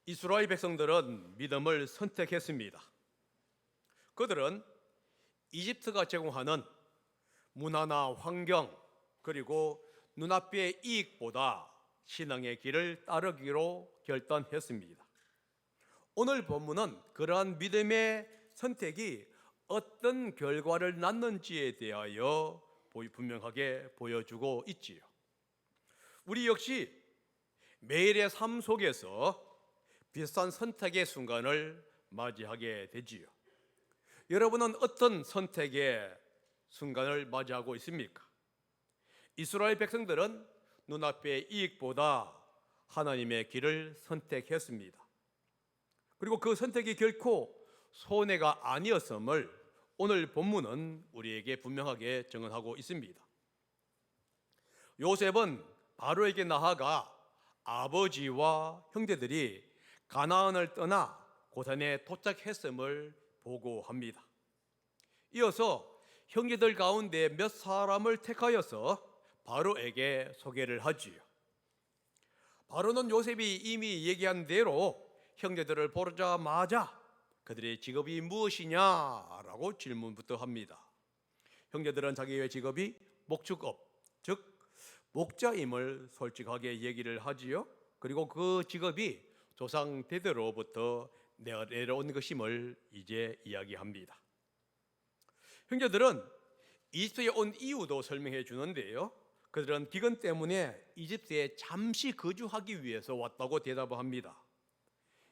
이스라엘 백성들은 믿음을 선택했습니다. 그들은 이집트가 제공하는 문화나 환경 그리고 눈앞의 이익보다 신앙의 길을 따르기로 결단했습니다. 오늘 본문은 그러한 믿음의 선택이 어떤 결과를 낳는지에 대하여 분명하게 보여주고 있지요. 우리 역시 매일의 삶 속에서 비슷한 선택의 순간을 맞이하게 되지요. 여러분은 어떤 선택의 순간을 맞이하고 있습니까? 이스라엘 백성들은 눈앞의 이익보다 하나님의 길을 선택했습니다. 그리고 그 선택이 결코 손해가 아니었음을 오늘 본문은 우리에게 분명하게 증언하고 있습니다. 요셉은 바로에게 나아가 아버지와 형제들이 가나안을 떠나 고산에 도착했음을 보고합니다. 이어서 형제들 가운데 몇 사람을 택하여서 바로에게 소개를 하지요. 바로는 요셉이 이미 얘기한 대로 형제들을 보자마자 그들의 직업이 무엇이냐라고 질문부터 합니다. 형제들은 자기의 직업이 목축업, 즉 목자임을 솔직하게 얘기를 하지요. 그리고 그 직업이 조상 대대로부터 내려온 것임을 이제 이야기합니다. 형제들은 이집트에 온 이유도 설명해 주는데요. 그들은 기근 때문에 이집트에 잠시 거주하기 위해서 왔다고 대답합니다.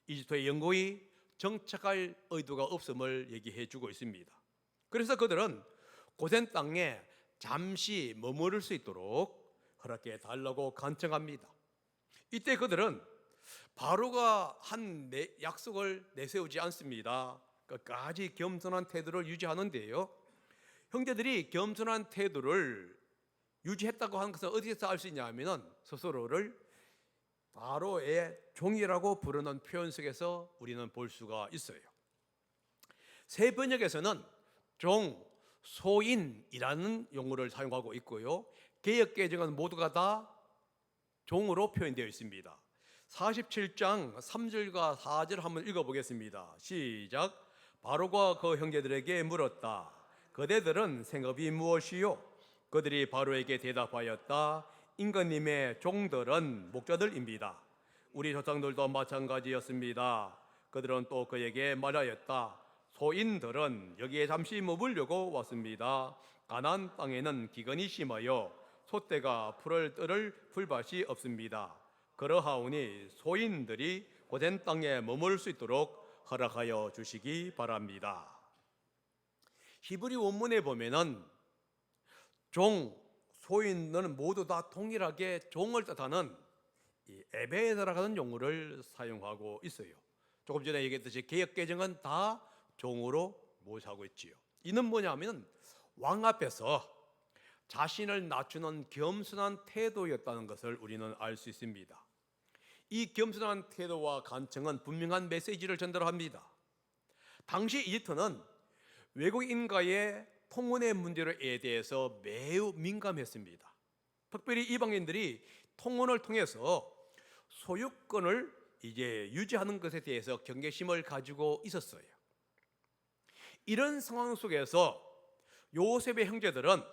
이집트의 영구히 정착할 의도가 없음을 얘기해 주고 있습니다. 그래서 그들은 고센 땅에 잠시 머무를 수 있도록 허락해 달라고 간청합니다. 이때 그들은 바로가 한 약속을 내세우지 않습니다. 끝까지 겸손한 태도를 유지하는데요. 형제들이 겸손한 태도를 유지했다고 하는 것은 어디서 알 수 있냐면 스스로를 바로의 종이라고 부르는 표현 속에서 우리는 볼 수가 있어요. 새 번역에서는 종, 소인이라는 용어를 사용하고 있고요. 개역 개정은 모두가 다 종으로 표현되어 있습니다. 47장 3절과 4절 한번 읽어보겠습니다. 시작. 바로가 그 형제들에게 물었다. 그대들은 생업이 무엇이요? 그들이 바로에게 대답하였다. 임금님의 종들은 목자들입니다. 우리 조상들도 마찬가지였습니다. 그들은 또 그에게 말하였다. 소인들은 여기에 잠시 머물려고 왔습니다. 가나안 땅에는 기근이 심하여 소떼가 풀을 뜰을 풀밭이 없습니다. 그러하오니 소인들이 고센 땅에 머물 수 있도록 허락하여 주시기 바랍니다. 히브리 원문에 보면은 종, 소인들은 모두 다 동일하게 종을 뜻하는 이 에베드라는 용어를 사용하고 있어요. 조금 전에 얘기했듯이 개역 개정은 다 종으로 모시하고 있지요. 이는 뭐냐면 왕 앞에서 자신을 낮추는 겸손한 태도였다는 것을 우리는 알 수 있습니다. 이 겸손한 태도와 간청은 분명한 메시지를 전달합니다. 당시 이집트는 외국인과의 통혼의 문제에 대해서 매우 민감했습니다. 특별히 이방인들이 통혼을 통해서 소유권을 이제 유지하는 것에 대해서 경계심을 가지고 있었어요. 이런 상황 속에서 요셉의 형제들은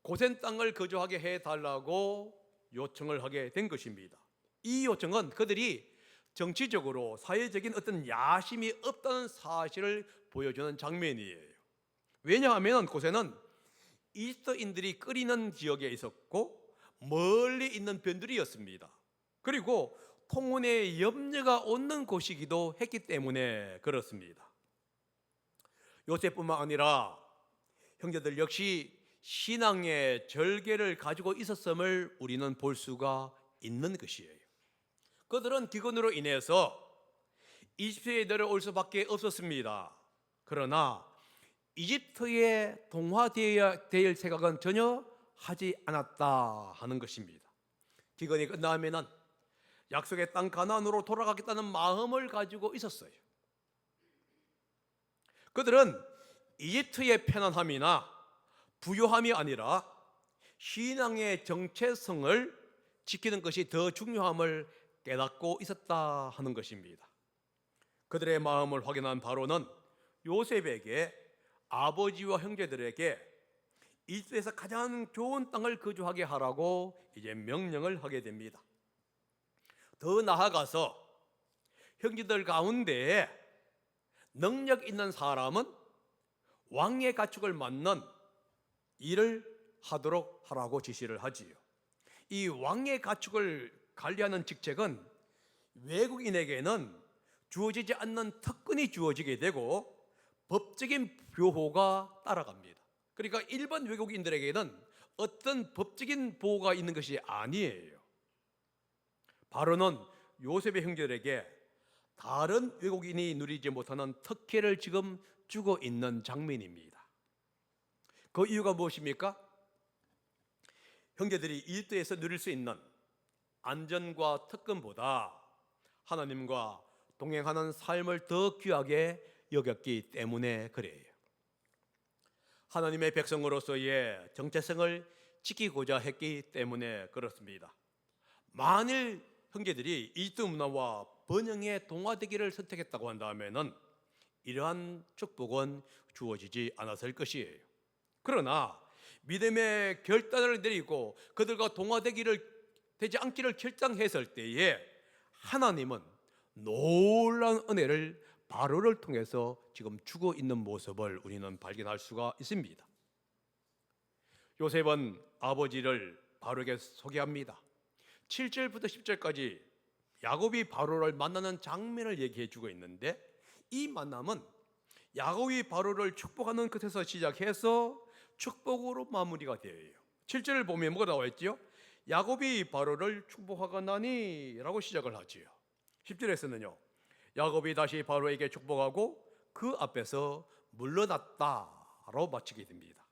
고센 땅을 거주하게 해달라고 요청을 하게 된 것입니다. 이 요청은 그들이 정치적으로 사회적인 어떤 야심이 없다는 사실을 보여주는 장면이에요. 왜냐하면 고센은 이집트인들이 끓이는 지역에 있었고 멀리 있는 변두리였습니다. 그리고 통혼의 염려가 없는 곳이기도 했기 때문에 그렇습니다. 요셉뿐만 아니라 형제들 역시 신앙의 절개를 가지고 있었음을 우리는 볼 수가 있는 것이에요. 그들은 기근으로 인해서 이집트에 내려올 수밖에 없었습니다. 그러나 이집트에 동화되어야 될 생각은 전혀 하지 않았다 하는 것입니다. 기근이 끝나면은 약속의 땅 가나안으로 돌아가겠다는 마음을 가지고 있었어요. 그들은 이집트의 편안함이나 부요함이 아니라 신앙의 정체성을 지키는 것이 더 중요함을 깨닫고 있었다 하는 것입니다. 그들의 마음을 확인한 바로는 요셉에게 아버지와 형제들에게 이집트에서 가장 좋은 땅을 거주하게 하라고 이제 명령을 하게 됩니다. 더 나아가서 형제들 가운데 능력 있는 사람은 왕의 가축을 맡는 일을 하도록 하라고 지시를 하지요. 이 왕의 가축을 관리하는 직책은 외국인에게는 주어지지 않는 특권이 주어지게 되고 법적인 보호가 따라갑니다. 그러니까 일반 외국인들에게는 어떤 법적인 보호가 있는 것이 아니에요. 바로는 요셉의 형제들에게 다른 외국인이 누리지 못하는 특혜를 지금 주고 있는 장면입니다. 그 이유가 무엇입니까? 형제들이 이집트에서 누릴 수 있는 안전과 특권보다 하나님과 동행하는 삶을 더 귀하게 여겼기 때문에 그래요. 하나님의 백성으로서의 정체성을 지키고자 했기 때문에 그렇습니다. 만일 형제들이 이집트 문화와 번영에 동화되기를 선택했다고 한다면은 이러한 축복은 주어지지 않았을 것이에요. 그러나 믿음의 결단을 내리고 그들과 되지 않기를 결정했을 때에 하나님은 놀라운 은혜를 바로를 통해서 지금 주고 있는 모습을 우리는 발견할 수가 있습니다. 요셉은 아버지를 바로에게 소개합니다. 7절부터 10절까지 야곱이 바로를 만나는 장면을 얘기해 주고 있는데, 이 만남은 야곱이 바로를 축복하는 것에서 시작해서 축복으로 마무리가 되어요. 7절을 보면 뭐가 나와 있지요? 야곱이 바로를 축복하거나니 라고 시작을 하지요. 10절에서는요, 야곱이 다시 바로에게 축복하고 그 앞에서 물러났다로 마치게 됩니다.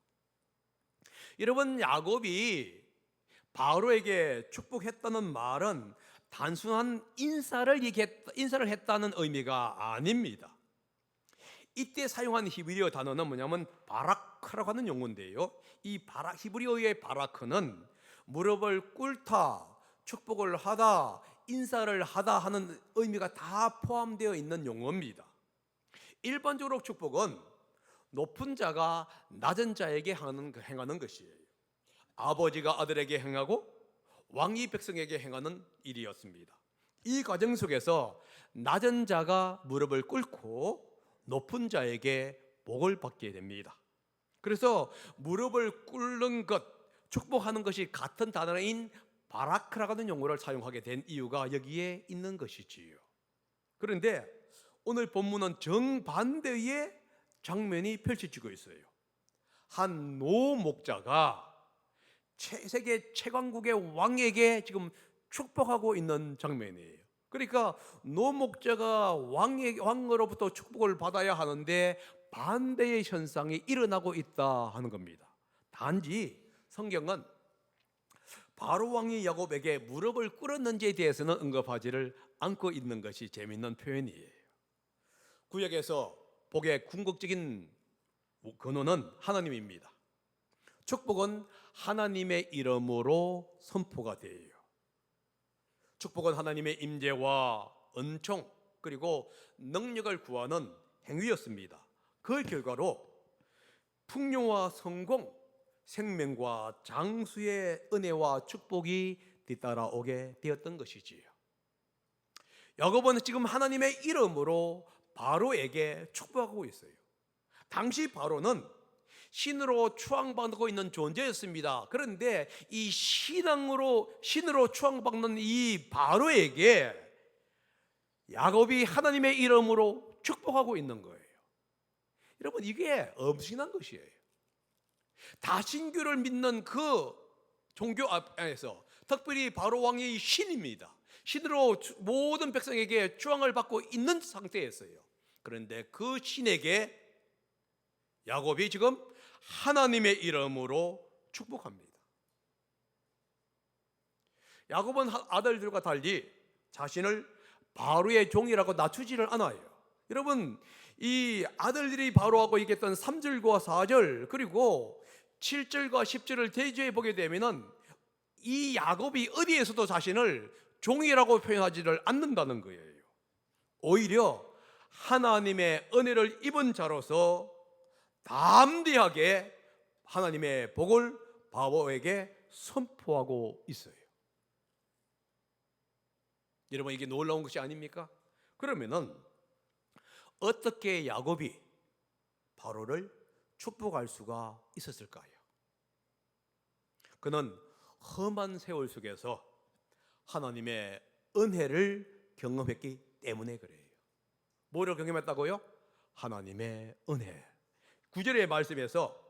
여러분, 야곱이 바로에게 축복했다는 말은 단순한 인사를 했다는 의미가 아닙니다. 이때 사용한 히브리어 단어는 뭐냐면 바라크라고 하는 용어인데요, 이 히브리어의 바라크는 무릎을 꿇다, 축복을 하다, 인사를 하다 하는 의미가 다 포함되어 있는 용어입니다. 일반적으로 축복은 높은 자가 낮은 자에게 행하는 것이에요. 아버지가 아들에게 행하고 왕이 백성에게 행하는 일이었습니다. 이 과정 속에서 낮은 자가 무릎을 꿇고 높은 자에게 복을 받게 됩니다. 그래서 무릎을 꿇는 것, 축복하는 것이 같은 단어인 바라크라고 하는 용어를 사용하게 된 이유가 여기에 있는 것이지요. 그런데 오늘 본문은 정반대의 장면이 펼쳐지고 있어요. 한 노목자가 세계 최강국의 왕에게 지금 축복하고 있는 장면이에요. 그러니까 노목자가 왕으로부터 축복을 받아야 하는데 반대의 현상이 일어나고 있다 하는 겁니다. 단지 성경은 바로 왕이 야곱에게 무릎을 꿇었는지에 대해서는 언급하지를 않고 있는 것이 재미있는 표현이에요. 구약에서 복의 궁극적인 근원은 하나님입니다. 축복은 하나님의 이름으로 선포가 돼요. 축복은 하나님의 임재와 은총 그리고 능력을 구하는 행위였습니다. 그 결과로 풍요와 성공, 생명과 장수의 은혜와 축복이 뒤따라오게 되었던 것이지요. 야곱은 지금 하나님의 이름으로 바로에게 축복하고 있어요. 당시 바로는 신으로 추앙받고 있는 존재였습니다. 그런데 이 신으로 추앙받는 이 바로에게 야곱이 하나님의 이름으로 축복하고 있는 거예요. 여러분, 이게 엄청난 것이에요. 다신교를 믿는 그 종교 안에서 특별히 바로 왕이 신입니다. 신으로 모든 백성에게 추앙을 받고 있는 상태였어요. 그런데 그 신에게 야곱이 지금 하나님의 이름으로 축복합니다. 야곱은 아들들과 달리 자신을 바로의 종이라고 낮추지를 않아요. 여러분, 이 아들들이 바로하고 얘기했던 3절과 4절 그리고 7절과 10절을 대조해 보게 되면은 이 야곱이 어디에서도 자신을 종이라고 표현하지를 않는다는 거예요. 오히려 하나님의 은혜를 입은 자로서 담대하게 하나님의 복을 바로에게 선포하고 있어요. 여러분, 이게 놀라운 것이 아닙니까? 그러면은 어떻게 야곱이 바로를 축복할 수가 있었을까요? 그는 험한 세월 속에서 하나님의 은혜를 경험했기 때문에 그래요. 뭐를 경험했다고요? 하나님의 은혜. 9절의 말씀에서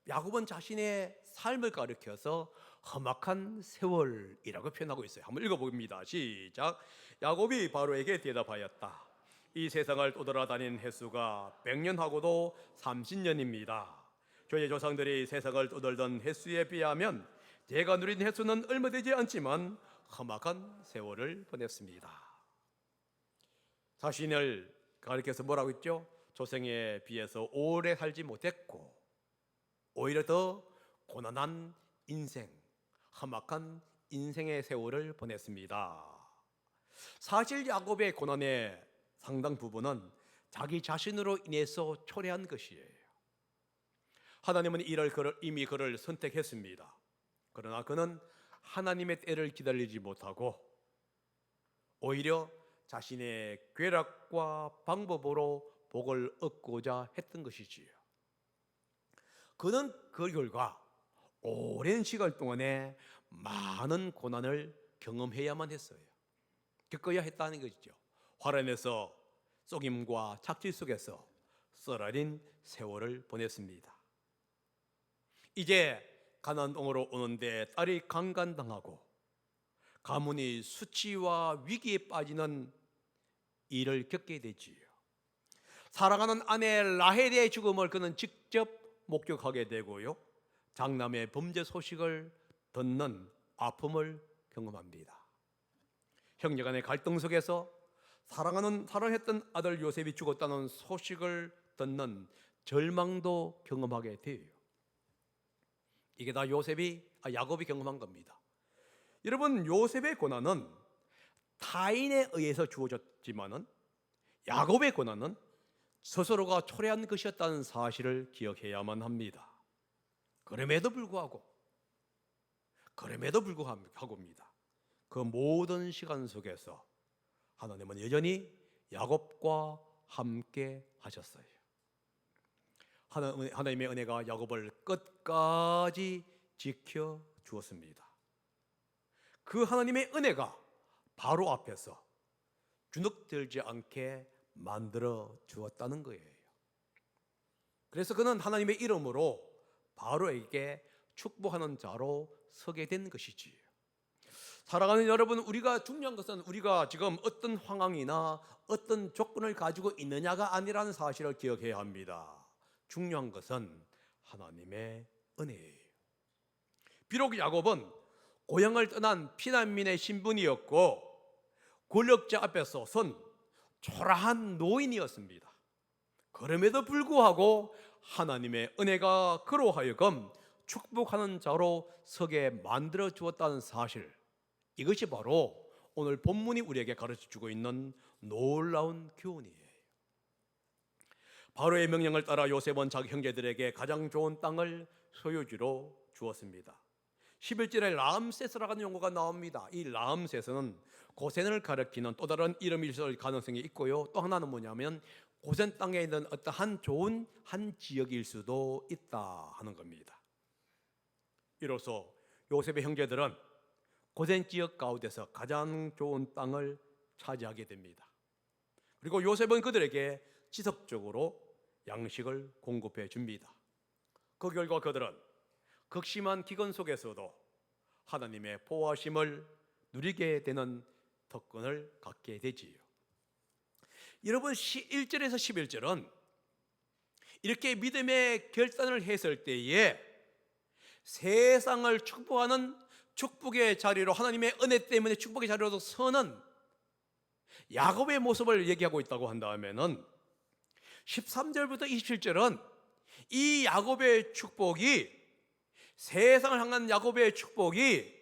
야곱은 자신의 삶을 가리켜서 험악한 세월이라고 표현하고 있어요. 한번 읽어봅니다. 시작. 야곱이 바로에게 대답하였다. 이 세상을 떠돌아다닌 횟수가 100년하고도 30년입니다. 저희 조상들이 세상을 떠돌던 횟수에 비하면 제가 누린 횟수는 얼마 되지 않지만 험악한 세월을 보냈습니다. 자신을 가리켜서 뭐라고 했죠? 조상에 비해서 오래 살지 못했고 오히려 더 고난한 인생, 험악한 인생의 세월을 보냈습니다. 사실 야곱의 고난의 상당 부분은 자기 자신으로 인해서 초래한 것이에요. 하나님은 이미 그를 선택했습니다. 그러나 그는 하나님의 때를 기다리지 못하고 오히려 자신의 괴락과 방법으로 복을 얻고자 했던 것이지요. 그는 그 결과 오랜 시간 동안에 많은 고난을 경험해야만 했어요. 겪어야 했다는 것이죠. 화란에서 속임과 착취 속에서 썰어린 세월을 보냈습니다. 이제 가나안 땅으로 오는데 딸이 강간당하고 가문이 수치와 위기에 빠지는 일을 겪게 되지요. 사랑하는 아내 라헬의 죽음을 그는 직접 목격하게 되고요, 장남의 범죄 소식을 듣는 아픔을 경험합니다. 형제간의 갈등 속에서 사랑했던 아들 요셉이 죽었다는 소식을 듣는 절망도 경험하게 돼요. 이게 다 야곱이 경험한 겁니다. 여러분, 요셉의 고난은 타인에 의해서 주어졌지만은 야곱의 고난은 스스로가 초래한 것이었다는 사실을 기억해야만 합니다. 그럼에도 불구하고 그 모든 시간 속에서 하나님은 여전히 야곱과 함께 하셨어요. 하나님의 은혜가 야곱을 끝까지 지켜 주었습니다. 그 하나님의 은혜가 바로 앞에서 주눅들지 않게 만들어 주었다는 거예요. 그래서 그는 하나님의 이름으로 바로에게 축복하는 자로 서게 된 것이지요. 사랑하는 여러분, 우리가 중요한 것은 우리가 지금 어떤 상황이나 어떤 조건을 가지고 있느냐가 아니라는 사실을 기억해야 합니다. 중요한 것은 하나님의 은혜예요. 비록 야곱은 고향을 떠난 피난민의 신분이었고 권력자 앞에서 선 초라한 노인이었습니다. 그럼에도 불구하고 하나님의 은혜가 그로 하여금 축복하는 자로 서게 만들어 주었다는 사실, 이것이 바로 오늘 본문이 우리에게 가르쳐주고 있는 놀라운 교훈이에요. 바로의 명령을 따라 요셉은 자기 형제들에게 가장 좋은 땅을 소유지로 주었습니다. 11절에 라암세스라고 하는 용어가 나옵니다. 이 라암세스는 고센을 가리키는 또 다른 이름일 가능성이 있고요, 또 하나는 뭐냐면 고센 땅에 있는 어떠한 좋은 한 지역일 수도 있다 하는 겁니다. 이로써 요셉의 형제들은 고센 지역 가운데서 가장 좋은 땅을 차지하게 됩니다. 그리고 요셉은 그들에게 지속적으로 양식을 공급해 줍니다. 그 결과 그들은 극심한 기근 속에서도 하나님의 보호하심을 누리게 되는 특권을 갖게 되지요. 여러분, 1절에서 11절은 이렇게 믿음의 결단을 했을 때에 세상을 축복하는 축복의 자리로, 하나님의 은혜 때문에 축복의 자리로 서는 야곱의 모습을 얘기하고 있다고 한다면은 13절부터 27절은 이 야곱의 축복이, 세상을 향한 야곱의 축복이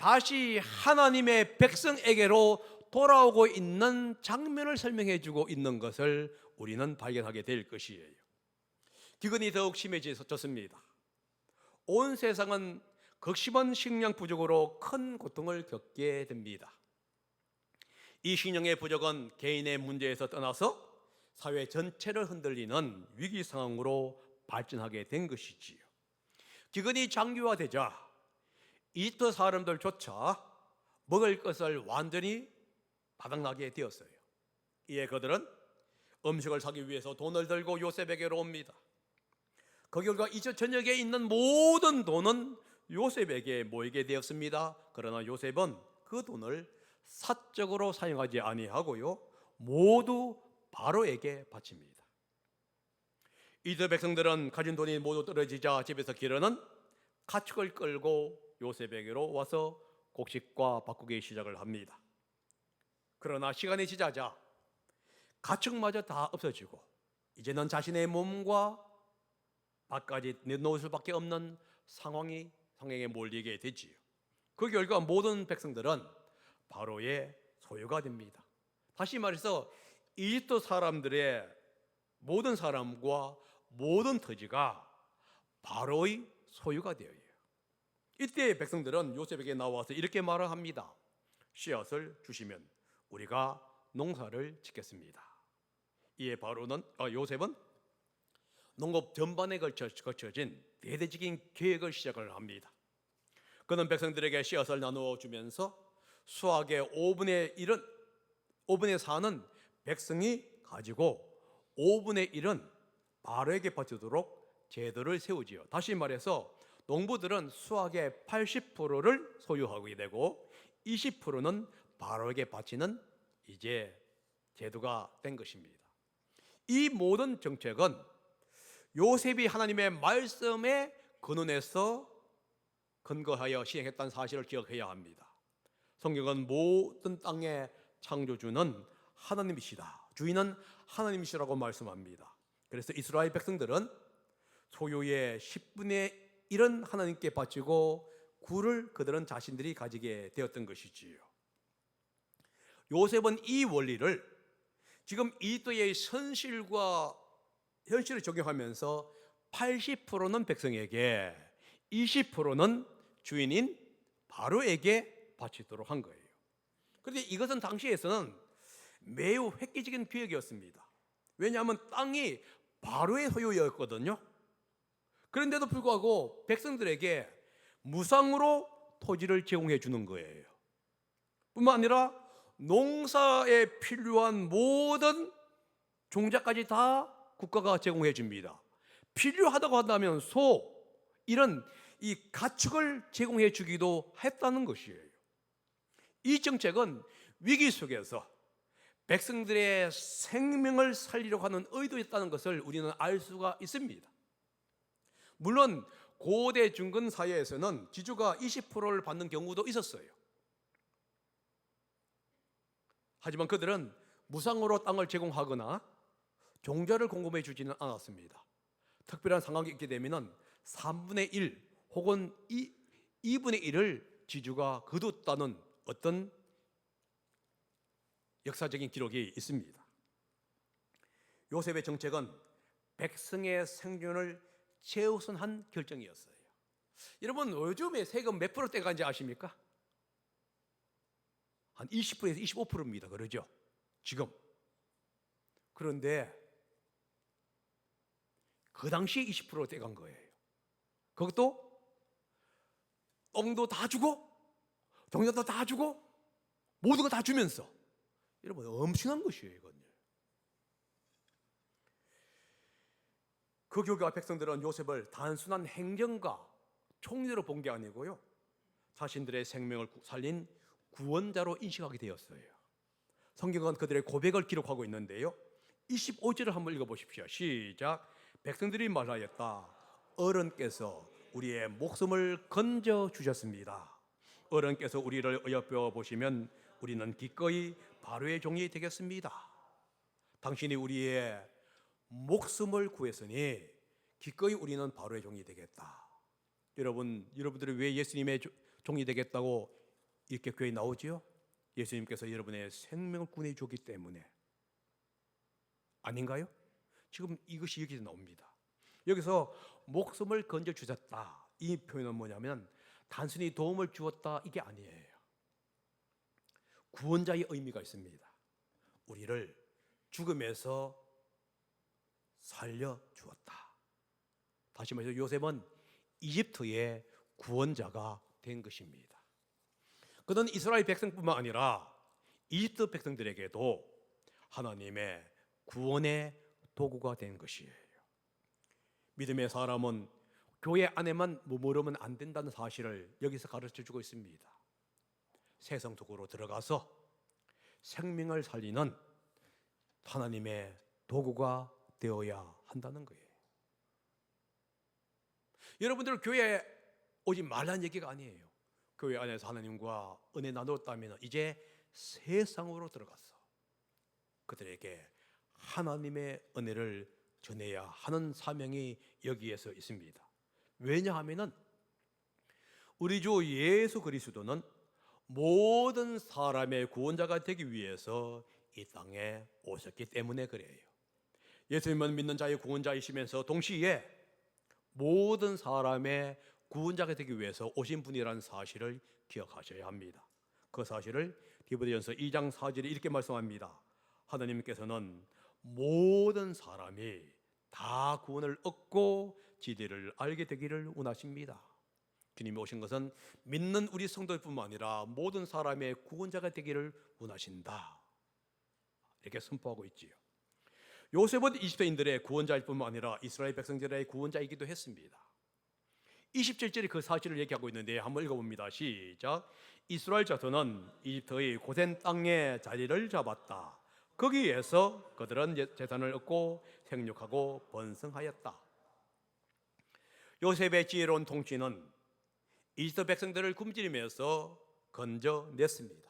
다시 하나님의 백성에게로 돌아오고 있는 장면을 설명해 주고 있는 것을 우리는 발견하게 될 것이에요. 기근이 더욱 심해졌습니다. 온 세상은 극심한 식량 부족으로 큰 고통을 겪게 됩니다. 이 식량의 부족은 개인의 문제에서 떠나서 사회 전체를 흔들리는 위기 상황으로 발전하게 된 것이지요. 기근이 장기화되자 이집트 사람들조차 먹을 것을 완전히 바닥나게 되었어요. 이에 그들은 음식을 사기 위해서 돈을 들고 요셉에게로 옵니다. 그 결과 이집트 전역에 있는 모든 돈은 요셉에게 모이게 되었습니다. 그러나 요셉은 그 돈을 사적으로 사용하지 아니하고요, 모두 바로에게 바칩니다. 이집트 백성들은 가진 돈이 모두 떨어지자 집에서 기르는 가축을 끌고 요셉에게로 와서 곡식과 바꾸기 시작을 합니다. 그러나 시간이 지나자 가축마저 다 없어지고 이제는 자신의 몸과 밥까지 내놓을 수밖에 없는 상황에 몰리게 되지요. 그 결과 모든 백성들은 바로의 소유가 됩니다. 다시 말해서 이집트 사람들의 모든 사람과 모든 토지가 바로의 소유가 되어요. 이때 백성들은 요셉에게 나와서 이렇게 말을 합니다. 씨앗을 주시면 우리가 농사를 짓겠습니다. 이에 요셉은 농업 전반에 거쳐진 대대적인 계획을 시작을 합니다. 그는 백성들에게 씨앗을 나누어 주면서 수확의 5분의 4는 백성이 가지고 5분의 1은 바로에게 바치도록 제도를 세우지요. 다시 말해서 농부들은 수확의 80%를 소유하게 되고 20%는 바로에게 바치는 이제 제도가 된 것입니다. 이 모든 정책은 요셉이 하나님의 말씀에 근원해서 근거하여 시행했다는 사실을 기억해야 합니다. 성경은 모든 땅의 창조주는 하나님이시다, 주인은 하나님이시라고 말씀합니다. 그래서 이스라엘 백성들은 소유의 10분의 1은 하나님께 바치고 9를 그들은 자신들이 가지게 되었던 것이지요. 요셉은 이 원리를 지금 이집트의 현실을 적용하면서 80%는 백성에게, 20%는 주인인 바로에게 바치도록 한 거예요. 그런데 이것은 당시에서는 매우 획기적인 계획이었습니다. 왜냐하면 땅이 바로의 소유였거든요. 그런데도 불구하고 백성들에게 무상으로 토지를 제공해 주는 거예요. 뿐만 아니라 농사에 필요한 모든 종자까지 다 국가가 제공해 줍니다. 필요하다고 한다면 이런 이 가축을 제공해 주기도 했다는 것이에요. 이 정책은 위기 속에서 백성들의 생명을 살리려고 하는 의도였다는 것을 우리는 알 수가 있습니다. 물론 고대 중근 사회에서는 지주가 20%를 받는 경우도 있었어요. 하지만 그들은 무상으로 땅을 제공하거나 종자를 공급해 주지는 않았습니다. 특별한 상황이 있게 되면 3분의 1 혹은 2분의 1을 지주가 거뒀다는 어떤 역사적인 기록이 있습니다. 요셉의 정책은 백성의 생존을 최우선한 결정이었어요. 여러분, 요즘에 세금 몇 %대가인지 아십니까? 한 20%에서 25%입니다. 그러죠? 지금. 그런데 그 당시에 20%대 간 거예요. 그것도 똥도 다 주고 종자도 다 주고 모든 거 다 주면서, 여러분 엄청난 것이에요. 이건. 그 결과 백성들은 요셉을 단순한 행정가, 총리로 본 게 아니고요, 자신들의 생명을 살린 구원자로 인식하게 되었어요. 성경은 그들의 고백을 기록하고 있는데요, 25절을 한번 읽어보십시오. 시작. 백성들이 말하였다. 어른께서 우리의 목숨을 건져 주셨습니다. 어른께서 우리를 어여빼어 보시면 우리는 기꺼이 바로의 종이 되겠습니다. 당신이 우리의 목숨을 구했으니 기꺼이 우리는 바로의 종이 되겠다. 여러분들이 왜 예수님의 종이 되겠다고 이렇게 교회에 나오지요? 예수님께서 여러분의 생명을 구원해 주기 때문에. 아닌가요? 지금 이것이 여기서 나옵니다. 여기서 목숨을 건져 주셨다, 이 표현은 뭐냐면 단순히 도움을 주었다, 이게 아니에요. 구원자의 의미가 있습니다. 우리를 죽음에서 살려 주었다. 다시 말해서 요셉은 이집트의 구원자가 된 것입니다. 그는 이스라엘 백성뿐만 아니라 이집트 백성들에게도 하나님의 구원의 도구가 된 것이에요. 믿음의 사람은 교회 안에만 머무르면 안 된다는 사실을 여기서 가르쳐 주고 있습니다. 세상 속으로 들어가서 생명을 살리는 하나님의 도구가 되어야 한다는 거예요. 여러분들 교회에 오지 말라는 얘기가 아니에요. 교회 안에서 하나님과 은혜 나눴다면 이제 세상으로 들어가서 그들에게 하나님의 은혜를 전해야 하는 사명이 여기에서 있습니다. 왜냐하면 우리 주 예수 그리스도는 모든 사람의 구원자가 되기 위해서 이 땅에 오셨기 때문에 그래요. 예수님은 믿는 자의 구원자이시면서 동시에 모든 사람의 구원자가 되기 위해서 오신 분이라는 사실을 기억하셔야 합니다. 그 사실을 디모데전서 2장 4절에 이렇게 말씀합니다. 하나님께서는 모든 사람이 다 구원을 얻고 진리를 알게 되기를 원하십니다. 주님이 오신 것은 믿는 우리 성도뿐만 아니라 모든 사람의 구원자가 되기를 원하신다, 이렇게 선포하고 있지요. 요셉은 이집트인들의 구원자일 뿐만 아니라 이스라엘 백성들의 구원자이기도 했습니다. 27절에 그 사실을 얘기하고 있는데 한번 읽어봅니다. 시작. 이스라엘 자손은 이집트의 고센 땅에 자리를 잡았다. 거기에서 그들은 재산을 얻고 생육하고 번성하였다. 요셉의 지혜로운 통치는 이집트 백성들을 굶주리면서 건져냈습니다.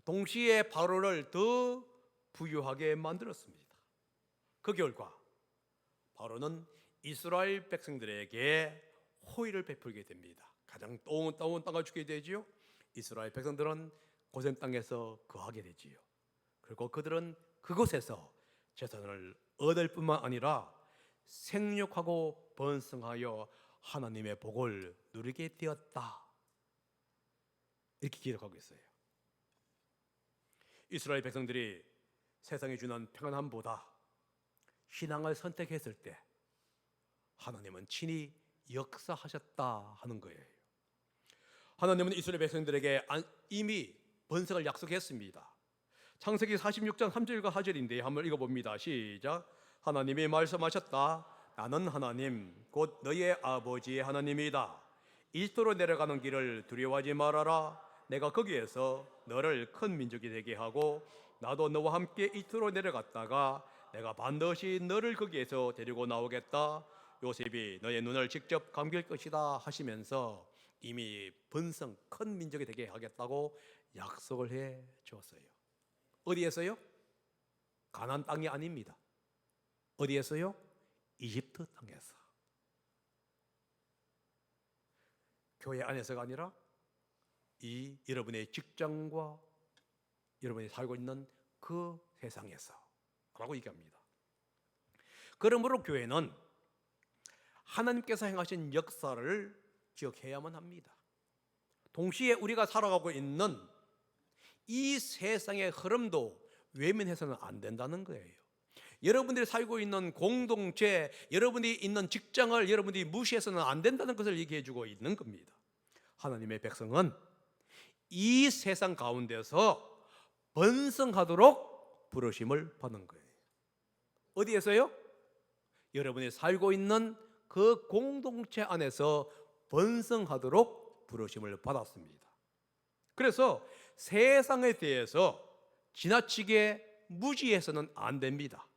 동시에 바로를 더 부유하게 만들었습니다. 그 결과 바로는 이스라엘 백성들에게 호의를 베풀게 됩니다. 가장 좋은 땅을 주게 되지요. 이스라엘 백성들은 고센 땅에서 거하게 되지요. 그리고 그들은 그곳에서 재산을 얻을 뿐만 아니라 생육하고 번성하여 하나님의 복을 누리게 되었다, 이렇게 기록하고 있어요. 이스라엘 백성들이 세상에 주는 평안함보다 신앙을 선택했을 때 하나님은 친히 역사하셨다 하는 거예요. 하나님은 이스라엘 백성들에게 이미 번성을 약속했습니다. 창세기 46장 3절과 4절인데 한번 읽어봅니다. 시작. 하나님이 말씀하셨다. 나는 하나님 곧 너의 아버지의 하나님이다. 이집트로 내려가는 길을 두려워하지 말아라. 내가 거기에서 너를 큰 민족이 되게 하고 나도 너와 함께 이집트로 내려갔다가 내가 반드시 너를 거기에서 데리고 나오겠다. 요셉이 너의 눈을 직접 감길 것이다 하시면서 이미 번성 큰 민족이 되게 하겠다고 약속을 해 주었어요. 어디에서요? 가나안 땅이 아닙니다. 어디에서요? 이집트 땅에서. 교회 안에서가 아니라 이 여러분의 직장과 여러분이 살고 있는 그 세상에서 라고 얘기합니다. 그러므로 교회는 하나님께서 행하신 역사를 기억해야만 합니다. 동시에 우리가 살아가고 있는 이 세상의 흐름도 외면해서는 안 된다는 거예요. 여러분들이 살고 있는 공동체, 여러분이 있는 직장을 여러분들이 무시해서는 안 된다는 것을 얘기해 주고 있는 겁니다. 하나님의 백성은 이 세상 가운데서 번성하도록 부르심을 받는 거예요. 어디에서요? 여러분이 살고 있는 그 공동체 안에서 번성하도록 부르심을 받았습니다. 그래서 세상에 대해서 지나치게 무지해서는 안 됩니다.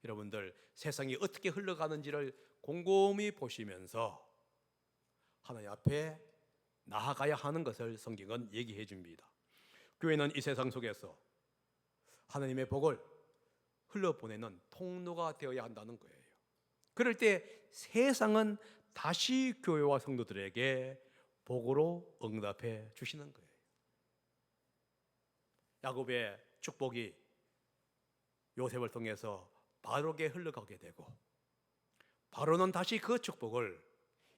여러분들 세상이 어떻게 흘러가는지를 곰곰이 보시면서 하나님 앞에 나아가야 하는 것을 성경은 얘기해 줍니다. 교회는 이 세상 속에서 하나님의 복을 흘러보내는 통로가 되어야 한다는 거예요. 그럴 때 세상은 다시 교회와 성도들에게 복으로 응답해 주시는 거예요. 야곱의 축복이 요셉을 통해서 바로에게 흘러가게 되고, 바로는 다시 그 축복을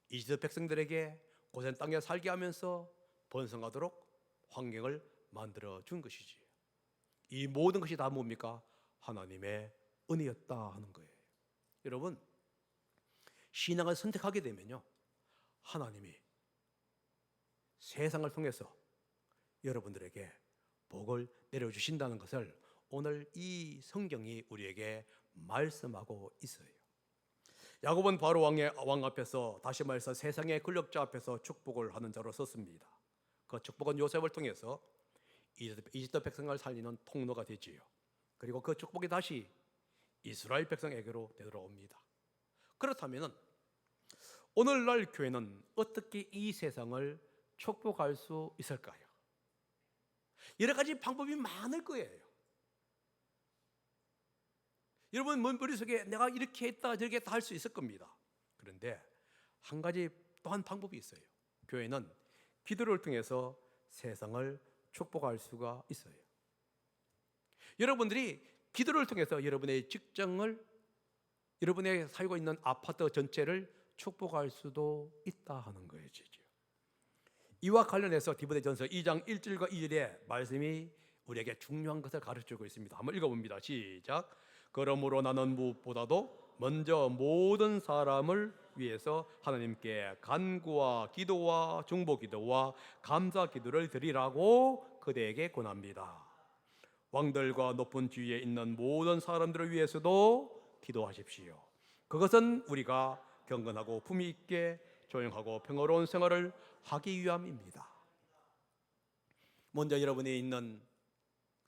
이집트 백성들에게 고센 땅에 살게 하면서 번성하도록 환경을 만들어 준 것이지. 이 모든 것이 다 뭡니까? 하나님의 은혜였다 하는 거예요. 여러분, 신앙을 선택하게 되면요, 하나님이 세상을 통해서 여러분들에게 복을 내려주신다는 것을 오늘 이 성경이 우리에게 말씀하고 있어요. 야곱은 바로 왕 앞에서, 다시 말해서 세상의 권력자 앞에서 축복을 하는 자로 섰습니다. 그 축복은 요셉을 통해서 이집트 백성을 살리는 통로가 되지요. 그리고 그 축복이 다시 이스라엘 백성에게로 되돌아옵니다. 그렇다면 오늘날 교회는 어떻게 이 세상을 축복할 수 있을까요? 여러 가지 방법이 많을 거예요. 여러분 머릿속에 내가 이렇게 했다 저렇게 했다 할 수 있을 겁니다. 그런데 한 가지 또한 방법이 있어요. 교회는 기도를 통해서 세상을 축복할 수가 있어요. 여러분들이 기도를 통해서 여러분의 직장을, 여러분의 살고 있는 아파트 전체를 축복할 수도 있다 하는 거예요. 이와 관련해서 디모데전서 2장 1절과 2절의 말씀이 우리에게 중요한 것을 가르쳐주고 있습니다. 한번 읽어봅니다. 시작. 그러므로 나는 무엇보다도 먼저 모든 사람을 위해서 하나님께 간구와 기도와 중보 기도와 감사 기도를 드리라고 그대에게 권합니다. 왕들과 높은 지위에 있는 모든 사람들을 위해서도 기도하십시오. 그것은 우리가 경건하고 품위 있게 조용하고 평화로운 생활을 하기 위함입니다. 먼저 여러분이 있는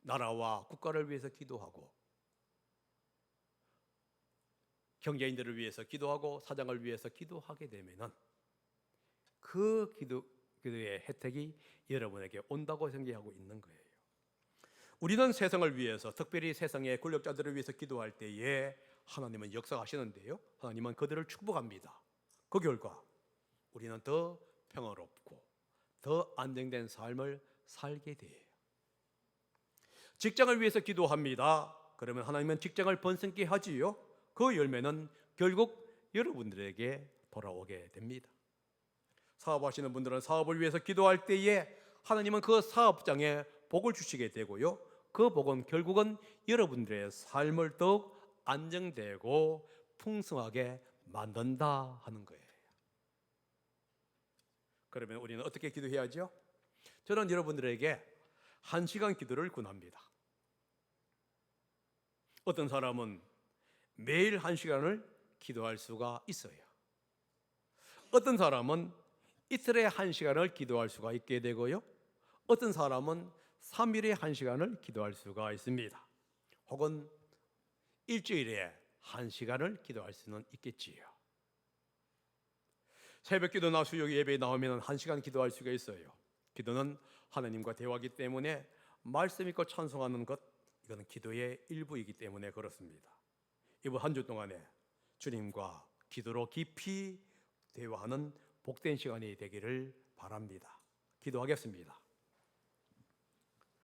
나라와 국가를 위해서 기도하고, 경제인들을 위해서 기도하고, 사장을 위해서 기도하게 되면은 그 기도의 혜택이 여러분에게 온다고 생각하고 있는 거예요. 우리는 세상을 위해서, 특별히 세상의 권력자들을 위해서 기도할 때에 하나님은 역사하시는데요, 하나님은 그들을 축복합니다. 그 결과 우리는 더 평화롭고 더 안정된 삶을 살게 돼요. 직장을 위해서 기도합니다. 그러면 하나님은 직장을 번성케 하지요. 그 열매는 결국 여러분들에게 돌아오게 됩니다. 사업하시는 분들은 사업을 위해서 기도할 때에 하나님은 그 사업장에 복을 주시게 되고요, 그 복은 결국은 여러분들의 삶을 더욱 안정되고 풍성하게 만든다 하는 거예요. 그러면 우리는 어떻게 기도해야죠? 저는 여러분들에게 1시간 기도를 권합니다. 어떤 사람은 매일 1시간을 기도할 수가 있어요. 어떤 사람은 이틀에 1시간을 기도할 수가 있게 되고요, 어떤 사람은 3일에 1시간을 기도할 수가 있습니다. 혹은 일주일에 1시간을 기도할 수는 있겠지요. 새벽 기도나 수요 예배에 나오면 1시간 기도할 수가 있어요. 기도는 하나님과 대화하기 때문에 말씀 읽고 찬송하는 것, 이거는 기도의 일부이기 때문에 그렇습니다. 이번 한 주 동안에 주님과 기도로 깊이 대화하는 복된 시간이 되기를 바랍니다. 기도하겠습니다.